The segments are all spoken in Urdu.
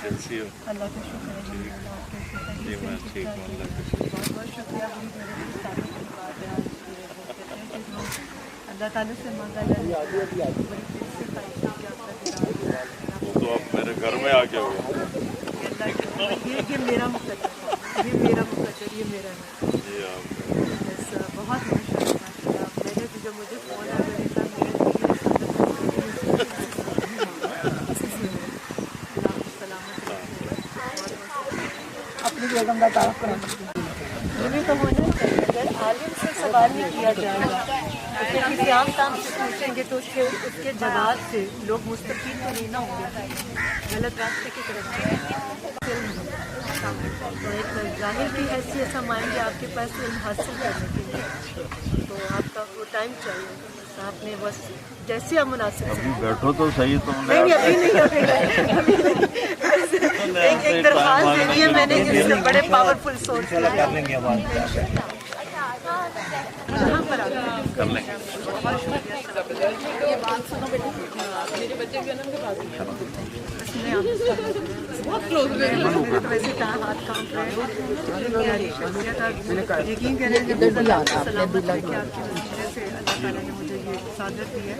کیسی ہو؟ اللہ کا شکر ہے جی میں ٹھیک ہوں، اللہ کا شکر۔ بہت بہت شکریہ میرے ساتھ بات ہے آج اللہ تعالیٰ سے مانگا جائے بڑی دل سے خواہش ہے کہ آپ کا وہ تو آپ میرے گھر میں آ کے ہوئے۔ یہ میرا مقدر ہے، یہ میرا مقدر، یہ میرا ہے۔ جی آپ بس بہت ماشاء اللہ میں نے جو مجھے فون آیا میں نے کہا اپنی بیگم کا تعارف کرانا یہ بھی تو ہونا چاہیے۔ اگر عالم سے سوال نہیں کیا جائے گا تو پھر کسی عام کام سے پوچھیں گے تو اس کے جواب سے لوگ مستفید تو نہیں نہ ہوں گے، غلط راستے کی طرف جائیں گے۔ تو ایک ظاہر کی حیثیت ہم آئیں گے آپ کے پاس علم حاصل کرنے کے لیے، تو آپ کا وہ ٹائم چاہیے، آپ نے بس جیسے آپ مناسب ابھی بیٹھو تو صحیح، تم نے نہیں ابھی نہیں ایک درخواست دے دی ہے میں نے، اس سے بڑے پاورفل سورس کر لیں گے کہاں پر آپ کر لیں گے۔ بہت شکریہ۔ یہ بات سنو بیٹا، میرے بچے بھی بہت کلوز ویسے کہاں ہاتھ کام رہے ہیں، پیاری شخصیت اور یقین کریں کہ سلامت ہے کہ آپ کی وجہ سے اللہ تعالیٰ نے مجھے یہ سعادت دی ہے۔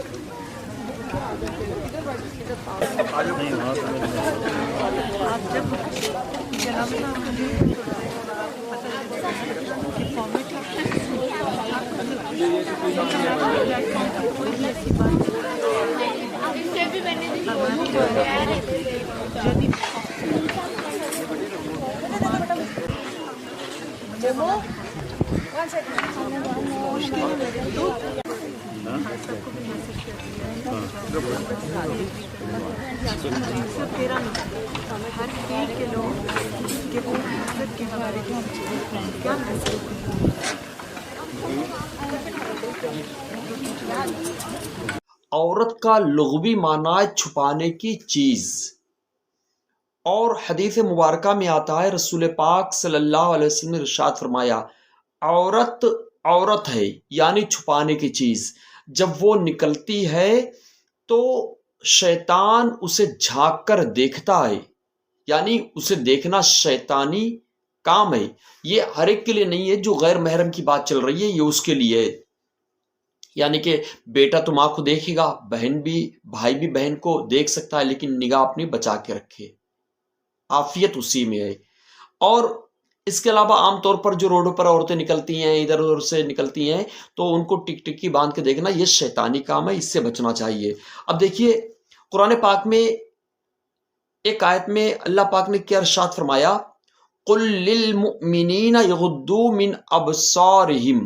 آپ جب ہر فیلڈ کے لوگ کہ وہ عزت کے حوالے کیا محسوس عورت کا لغوی معنی ہے چھپانے کی چیز، اور حدیث مبارکہ میں آتا ہے رسول پاک صلی اللہ علیہ وسلم نے ارشاد فرمایا عورت عورت ہے یعنی چھپانے کی چیز، جب وہ نکلتی ہے تو شیطان اسے جھانک کر دیکھتا ہے، یعنی اسے دیکھنا شیطانی کام ہے۔ یہ ہر ایک کے لیے نہیں ہے، جو غیر محرم کی بات چل رہی ہے یہ اس کے لیے ہے، یعنی کہ بیٹا تو ماں کو دیکھے گا، بہن بھی بھائی بھی بہن کو دیکھ سکتا ہے، لیکن نگاہ اپنی بچا کے رکھے، عافیت اسی میں ہے۔ اور اس کے علاوہ عام طور پر جو روڈوں پر عورتیں نکلتی ہیں، ادھر ادھر سے نکلتی ہیں، تو ان کو ٹک ٹکی باندھ کے دیکھنا یہ شیطانی کام ہے، اس سے بچنا چاہیے۔ اب دیکھیے قرآن پاک میں ایک آیت میں اللہ پاک نے کیا ارشاد فرمایا، قل للمؤمنین یغضوا من ابصارہم،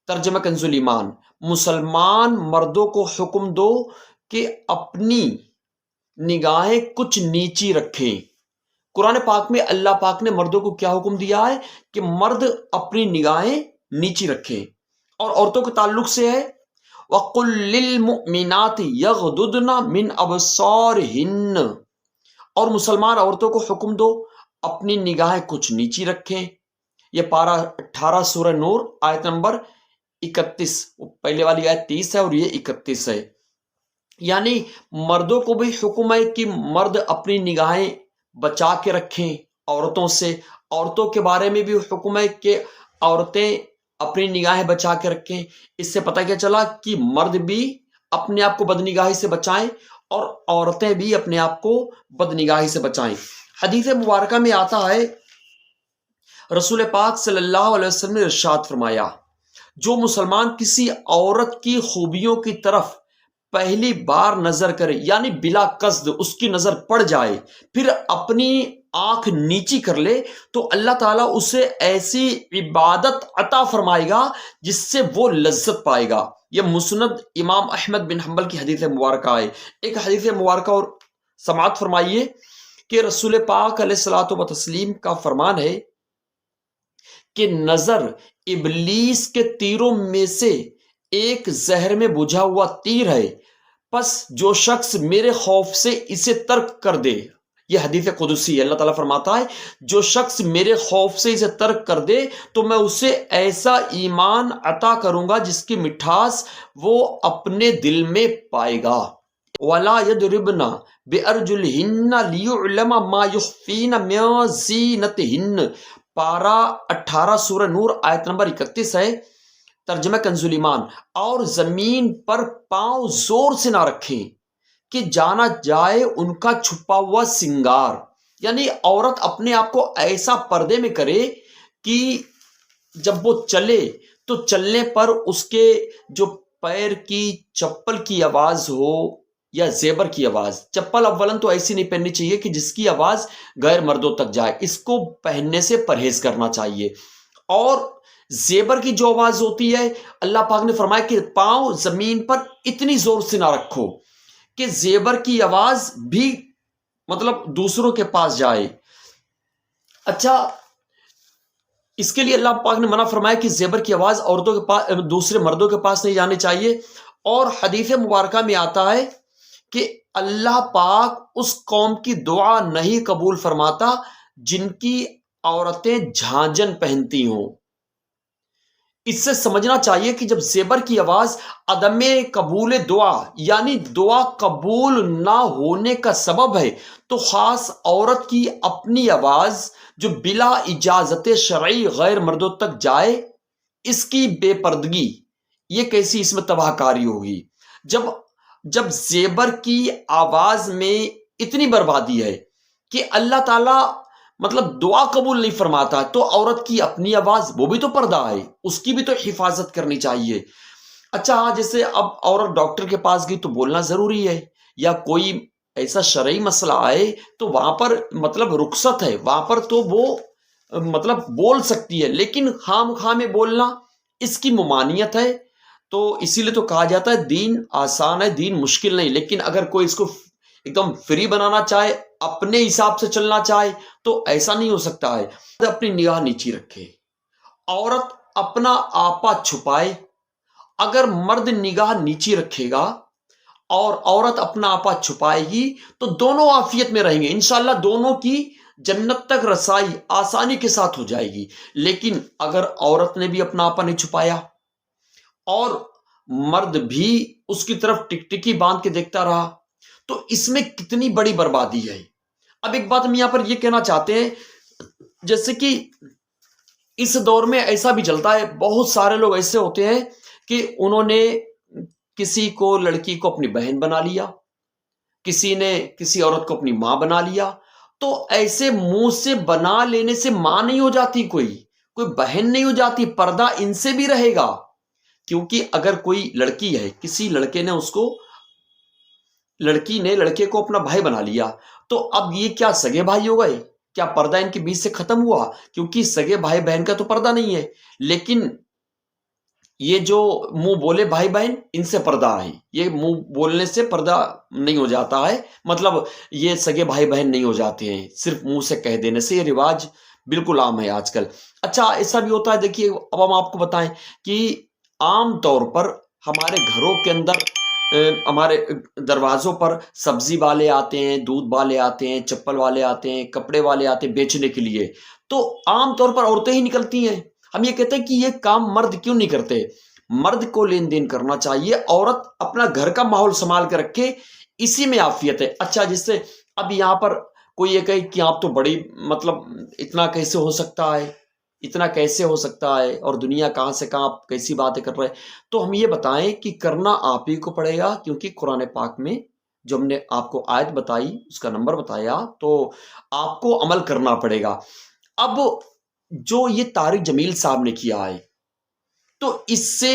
ترجمہ کنز ایمان، مسلمان مردوں کو حکم دو کہ اپنی نگاہیں کچھ نیچی رکھیں۔ قرآن پاک میں اللہ پاک نے مردوں کو کیا حکم دیا ہے کہ مرد اپنی نگاہیں نیچی رکھیں، اور عورتوں کے تعلق سے ہے وَقُلْ لِلْمُؤْمِنَاتِ يَغْضُضْنَ مِنْ أَبْصَارِهِنَّ، اور مسلمان عورتوں کو حکم دو اپنی نگاہیں کچھ نیچی رکھیں۔ یہ پارہ 18 سورہ نور آیت نمبر 31، پہلے والی آیت 30 ہے اور یہ 31 ہے۔ یعنی مردوں کو بھی حکم ہے کہ مرد اپنی نگاہیں بچا کے رکھیں عورتوں سے، عورتوں کے بارے میں بھی حکم ہے کہ عورتیں اپنی نگاہیں بچا کے رکھیں۔ اس سے پتہ کیا چلا کہ مرد بھی اپنے آپ کو بدنگاہی سے بچائیں اور عورتیں بھی اپنے آپ کو بدنگاہی سے بچائیں۔ حدیث مبارکہ میں آتا ہے رسول پاک صلی اللہ علیہ وسلم نے ارشاد فرمایا جو مسلمان کسی عورت کی خوبیوں کی طرف پہلی بار نظر کرے، یعنی بلا قصد اس کی نظر پڑ جائے، پھر اپنی آنکھ نیچی کر لے، تو اللہ تعالیٰ اسے ایسی عبادت عطا فرمائے گا جس سے وہ لذت پائے گا۔ یہ مسند امام احمد بن حنبل کی حدیث مبارکہ ہے۔ ایک حدیث مبارکہ اور سماعت فرمائیے کہ رسول پاک علیہ الصلوۃ والتسلیم کا فرمان ہے کہ نظر ابلیس کے تیروں میں سے ایک زہر میں بجھا ہوا تیر ہے، پس جو شخص میرے خوف سے اسے ترک کر دے، یہ حدیث قدسی ہے، اللہ تعالیٰ فرماتا ہے جو شخص میرے خوف سے اسے ترک کر دے تو میں اسے ایسا ایمان عطا کروں گا جس کی مٹھاس وہ اپنے دل میں پائے گا۔ ولا یضربن بارجلہن لیعلم ما یخفین من زینتہن، پارہ 18 سورہ نور آیت نمبر 31 ہے، ترجمہ کنز ایمان، اور زمین پر پاؤں زور سے نہ رکھیں کہ جانا جائے ان کا چھپا ہوا سنگار، یعنی عورت اپنے آپ کو ایسا پردے میں کرے کہ جب وہ چلے تو چلنے پر اس کے جو پیر کی چپل کی آواز ہو یا زیبر کی آواز، چپل اولاً تو ایسی نہیں پہننی چاہیے کہ جس کی آواز غیر مردوں تک جائے، اس کو پہننے سے پرہیز کرنا چاہیے۔ اور زیبر کی جو آواز ہوتی ہے، اللہ پاک نے فرمایا کہ پاؤں زمین پر اتنی زور سے نہ رکھو کہ زیبر کی آواز بھی مطلب دوسروں کے پاس جائے۔ اچھا، اس کے لیے اللہ پاک نے منع فرمایا کہ زیبر کی آواز عورتوں کے پاس، دوسرے مردوں کے پاس نہیں جانی چاہیے۔ اور حدیث مبارکہ میں آتا ہے کہ اللہ پاک اس قوم کی دعا نہیں قبول فرماتا جن کی عورتیں جھانجن پہنتی ہوں۔ اس سے سمجھنا چاہیے کہ جب زیبر کی آواز عدم قبول دعا یعنی دعا قبول نہ ہونے کا سبب ہے، تو خاص عورت کی اپنی آواز جو بلا اجازت شرعی غیر مردوں تک جائے، اس کی بے پردگی یہ کیسی اس میں تباہ کاری ہوگی۔ جب زیبر کی آواز میں اتنی بربادی ہے کہ اللہ تعالیٰ مطلب دعا قبول نہیں فرماتا، تو عورت کی اپنی آواز وہ بھی تو پردہ ہے، اس کی بھی تو حفاظت کرنی چاہیے۔ اچھا، جیسے اب عورت ڈاکٹر کے پاس گئی تو بولنا ضروری ہے، یا کوئی ایسا شرعی مسئلہ آئے تو وہاں پر مطلب رخصت ہے، وہاں پر تو وہ مطلب بول سکتی ہے، لیکن خام خواہ میں بولنا اس کی ممانعت ہے۔ تو اسی لیے تو کہا جاتا ہے دین آسان ہے، دین مشکل نہیں، لیکن اگر کوئی اس کو ایک دم فری بنانا چاہے، اپنے حساب سے چلنا چاہے، تو ایسا نہیں ہو سکتا ہے۔ اپنی نگاہ نیچی رکھے، عورت اپنا آپا چھپائے۔ اگر مرد نگاہ نیچی رکھے گا اور عورت اپنا آپا چھپائے گی تو دونوں عافیت میں رہیں گے، انشاءاللہ دونوں کی جنت تک رسائی آسانی کے ساتھ ہو جائے گی۔ لیکن اگر عورت نے بھی اپنا آپا نہیں چھپایا اور مرد بھی اس کی طرف ٹکٹکی باندھ کے دیکھتا رہا، تو اس میں کتنی بڑی بربادی ہے۔ اب ایک بات ہم یہاں پر یہ کہنا چاہتے ہیں، جیسے کہ اس دور میں ایسا بھی چلتا ہے، بہت سارے لوگ ایسے ہوتے ہیں کہ انہوں نے کسی کو، لڑکی کو اپنی بہن بنا لیا، کسی نے کسی عورت کو اپنی ماں بنا لیا۔ تو ایسے منہ سے بنا لینے سے ماں نہیں ہو جاتی، کوئی بہن نہیں ہو جاتی، پردہ ان سے بھی رہے گا۔ کیونکہ اگر کوئی لڑکی ہے، کسی لڑکے نے لڑکی نے لڑکے کو اپنا بھائی بنا لیا، تو اب یہ کیا سگے بھائی ہو گئے؟ کیا پردہ ان کے بیچ سے ختم ہوا؟ کیونکہ سگے بھائی بہن کا تو پردہ نہیں ہے، لیکن یہ جو منہ بولے بھائی بہن، ان سے پردہ ہے۔ یہ منہ بولنے سے پردہ نہیں ہو جاتا ہے، مطلب یہ سگے بھائی بہن نہیں ہو جاتے ہیں، صرف منہ سے کہہ دینے سے۔ یہ رواج بالکل عام ہے آج کل۔ اچھا، ایسا بھی ہوتا ہے، دیکھیے اب ہم آپ کو بتائیں کہ عام طور پر ہمارے گھروں کے اندر، ہمارے دروازوں پر سبزی والے آتے ہیں، دودھ والے آتے ہیں، چپل والے آتے ہیں، کپڑے والے آتے ہیں بیچنے کے لیے، تو عام طور پر عورتیں ہی نکلتی ہیں۔ ہم یہ کہتے ہیں کہ یہ کام مرد کیوں نہیں کرتے؟ مرد کو لین دین کرنا چاہیے، عورت اپنا گھر کا ماحول سنبھال کے رکھے، اسی میں عافیت ہے۔ اچھا، جس سے اب یہاں پر کوئی یہ کہے کہ آپ تو بڑی مطلب اتنا کیسے ہو سکتا ہے، اتنا کیسے ہو سکتا ہے، اور دنیا کہاں سے کہاں آپ کیسی باتیں کر رہے ہیں؟ تو ہم یہ بتائیں کہ کرنا آپ ہی کو پڑے گا، کیونکہ قرآن پاک میں جو ہم نے آپ کو آیت بتائی، اس کا نمبر بتایا، تو آپ کو عمل کرنا پڑے گا۔ اب جو یہ طارق جمیل صاحب نے کیا ہے، تو اس سے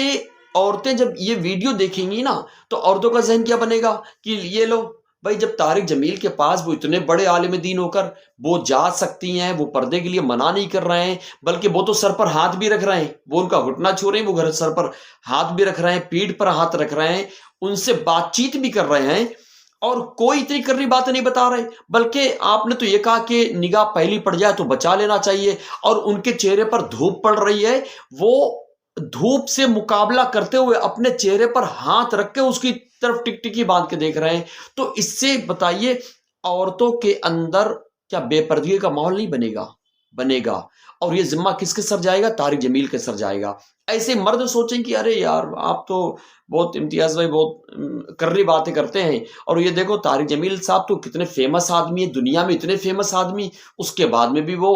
عورتیں جب یہ ویڈیو دیکھیں گی نا، تو عورتوں کا ذہن کیا بنے گا کہ یہ لو بھائی، جب طارق جمیل کے پاس وہ اتنے بڑے عالم دین ہو کر وہ جا سکتی ہیں، وہ پردے کے لیے منع نہیں کر رہے ہیں، بلکہ وہ تو سر پر ہاتھ بھی رکھ رہے ہیں، وہ ان کا گھٹنا چھو رہے ہیں، وہ گھر سر پر ہاتھ بھی رکھ رہے ہیں، پیٹھ پر ہاتھ رکھ رہے ہیں، ان سے بات چیت بھی کر رہے ہیں، اور کوئی اتنی کرنی باتیں نہیں بتا رہے، بلکہ آپ نے تو یہ کہا کہ نگاہ پہلی پڑ جائے تو بچا لینا چاہیے، اور ان کے چہرے پر دھوپ پڑ رہی ہے، وہ دھوپ سے مقابلہ کرتے ہوئے اپنے چہرے پر ہاتھ رکھ کے اس کی طرف ٹکٹکی باندھ کے دیکھ رہے ہیں۔ تو اس سے بتائیے عورتوں کے اندر کیا بے پردگی کا ماحول نہیں بنے گا؟ بنے گا اور یہ ذمہ کس کے سر جائے گا؟ طارق جمیل کے سر جائے گا۔ ایسے مرد سوچیں کہ ارے یار آپ تو بہت امتیاز بھائی بہت کرری باتیں کرتے ہیں، اور یہ دیکھو طارق جمیل صاحب تو کتنے فیمس آدمی ہیں، دنیا میں اتنے فیمس آدمی، اس کے بعد میں بھی وہ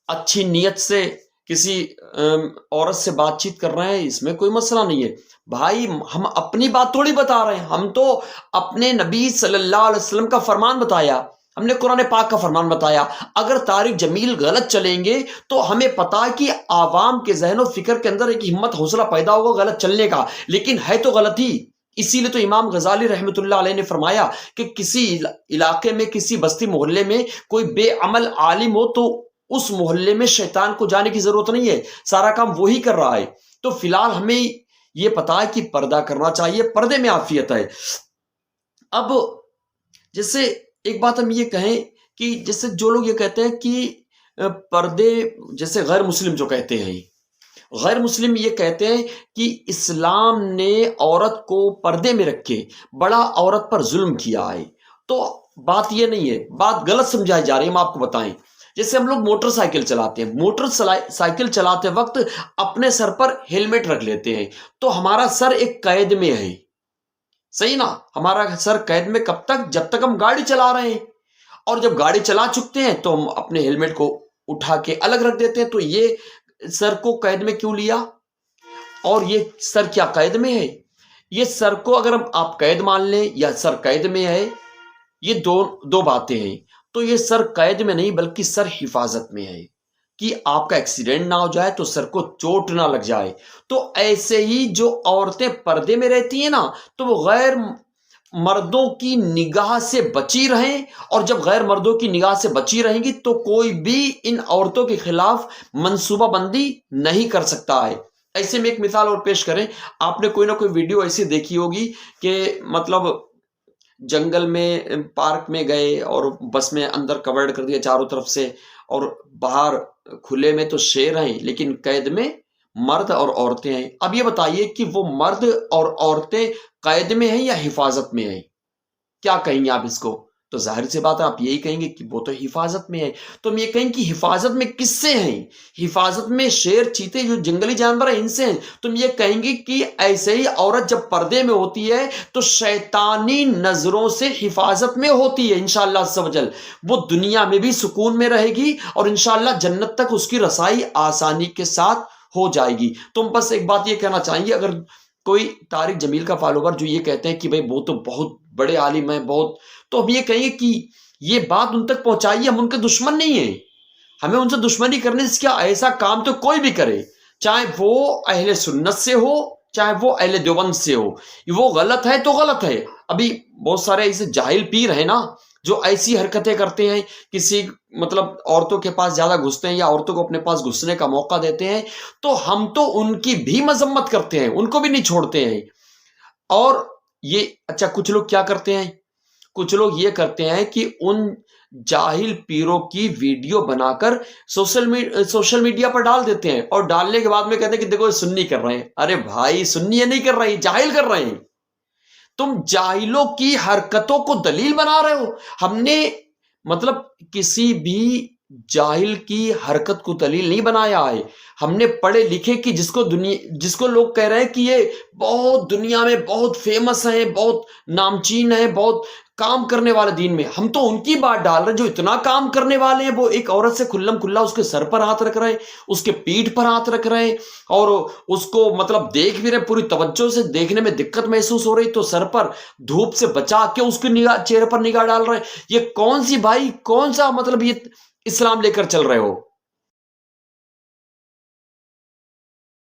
اچھی نیت سے کسی عورت سے بات چیت کر رہے ہیں، اس میں کوئی مسئلہ نہیں ہے۔ بھائی ہم اپنی بات تھوڑی بتا رہے ہیں، ہم تو اپنے نبی صلی اللہ علیہ وسلم کا فرمان بتایا، ہم نے قرآن پاک کا فرمان بتایا۔ اگر طارق جمیل غلط چلیں گے تو ہمیں پتا ہے کہ عوام کے ذہن و فکر کے اندر ایک ہمت حوصلہ پیدا ہوگا غلط چلنے کا، لیکن ہے تو غلطی۔ اسی لیے تو امام غزالی رحمۃ اللہ علیہ نے فرمایا کہ کسی علاقے میں، کسی بستی محلے میں کوئی بے عمل عالم ہو تو اس محلے میں شیطان کو جانے کی ضرورت نہیں ہے، سارا کام وہی کر رہا ہے۔ تو فی الحال ہمیں یہ پتا ہے کہ پردہ کرنا چاہیے، پردے میں عافیت ہے۔ اب جیسے ایک بات ہم یہ کہیں کہ جیسے جو لوگ یہ کہتے ہیں کہ پردے، جیسے غیر مسلم جو کہتے ہیں، غیر مسلم یہ کہتے ہیں کہ اسلام نے عورت کو پردے میں رکھے بڑا عورت پر ظلم کیا ہے، تو بات یہ نہیں ہے، بات غلط سمجھائی جا رہی ہے۔ ہم آپ کو بتائیں، جیسے ہم لوگ موٹر سائیکل چلاتے ہیں، موٹر سائیکل چلاتے وقت اپنے سر پر ہیلمٹ رکھ لیتے ہیں، تو ہمارا سر ایک قید میں ہے، صحیح نا؟ ہمارا سر قید میں کب تک؟ جب تک ہم گاڑی چلا رہے ہیں، اور جب گاڑی چلا چکتے ہیں تو ہم اپنے ہیلمٹ کو اٹھا کے الگ رکھ دیتے ہیں۔ تو یہ سر کو قید میں کیوں لیا؟ اور یہ سر کیا قید میں ہے؟ یہ سر کو اگر آپ قید مان لیں یا سر قید میں ہے، یہ دو باتیں ہیں۔ تو یہ سر قید میں نہیں بلکہ سر حفاظت میں ہے، کہ آپ کا ایکسیڈنٹ نہ ہو جائے تو سر کو چوٹ نہ لگ جائے۔ تو ایسے ہی جو عورتیں پردے میں رہتی ہیں نا، تو وہ غیر مردوں کی نگاہ سے بچی رہیں، اور جب غیر مردوں کی نگاہ سے بچی رہیں گی تو کوئی بھی ان عورتوں کے خلاف منصوبہ بندی نہیں کر سکتا ہے۔ ایسے میں ایک مثال اور پیش کریں، آپ نے کوئی نہ کوئی ویڈیو ایسی دیکھی ہوگی کہ مطلب جنگل میں پارک میں گئے اور بس میں اندر کورڈ کر دیا چاروں طرف سے، اور باہر کھلے میں تو شیر ہیں لیکن قید میں مرد اور عورتیں ہیں۔ اب یہ بتائیے کہ وہ مرد اور عورتیں قید میں ہیں یا حفاظت میں ہیں؟ کیا کہیں گے آپ اس کو؟ تو ظاہر سی بات ہے آپ یہی کہیں گے کہ وہ تو حفاظت میں ہے۔ تو ہم یہ کہیں کہ حفاظت میں کس سے ہیں؟ حفاظت میں شیر، چیتے جو جنگلی جانور ہیں ان سے ہیں۔ تم یہ کہیں گے کہ ایسے ہی عورت جب پردے میں ہوتی ہے تو شیطانی نظروں سے حفاظت میں ہوتی ہے، انشاءاللہ عز و جل وہ دنیا میں بھی سکون میں رہے گی، اور انشاءاللہ جنت تک اس کی رسائی آسانی کے ساتھ ہو جائے گی۔ تم بس ایک بات یہ کہنا چاہیں گے، اگر کوئی طارق جمیل کا فالوور جو یہ کہتے ہیں کہ بھئی وہ تو بہت بڑے عالم ہیں بہت، تو ہم یہ کہیں گے کہ یہ بات ان تک پہنچائیے، ہم ان کے دشمن نہیں ہیں، ہمیں ان سے دشمنی کرنے سے کیا، ایسا کام تو کوئی بھی کرے، چاہے وہ اہل سنت سے ہو چاہے وہ اہل دیوبند سے ہو، وہ غلط ہے تو غلط ہے۔ ابھی بہت سارے ایسے جاہل پیر ہیں نا جو ایسی حرکتیں کرتے ہیں، کسی مطلب عورتوں کے پاس زیادہ گھستے ہیں یا عورتوں کو اپنے پاس گھسنے کا موقع دیتے ہیں، تو ہم تو ان کی بھی مذمت کرتے ہیں، ان کو بھی نہیں چھوڑتے ہیں۔ اور یہ اچھا کچھ لوگ کیا کرتے ہیں، کچھ لوگ یہ کرتے ہیں کہ ان جاہل پیروں کی ویڈیو بنا کر سوشل میڈیا پر ڈال دیتے ہیں، اور ڈالنے کے بعد میں کہتے ہیں کہ دیکھو یہ سنی کر رہے ہیں۔ ارے بھائی سنی یہ نہیں کر رہے، جاہل کر رہے ہیں۔ تم جاہلوں کی حرکتوں کو دلیل بنا رہے ہو۔ ہم نے مطلب کسی بھی جاہل کی حرکت کو دلیل نہیں بنایا ہے، ہم نے پڑھے لکھے کہ جس کو لوگ کہہ رہے ہیں کہ یہ بہت دنیا میں بہت فیمس ہیں، بہت نامچین ہیں، بہت کام کرنے والے دین میں، ہم تو ان کی بات ڈال رہے ہیں جو اتنا کام کرنے والے ہیں۔ وہ ایک عورت سے کھلم کھلا اس کے سر پر ہاتھ رکھ رہے ہیں، اس کے پیٹھ پر ہاتھ رکھ رہے ہیں، اور اس کو مطلب دیکھ بھی رہے، پوری توجہ سے دیکھنے میں دقت محسوس ہو رہی تو سر پر دھوپ سے بچا کے اس کی نگاہ، چہرے پر نگاہ ڈال رہے ہیں۔ یہ کون سی بھائی، کون سا مطلب یہ اسلام لے کر چل رہے ہو؟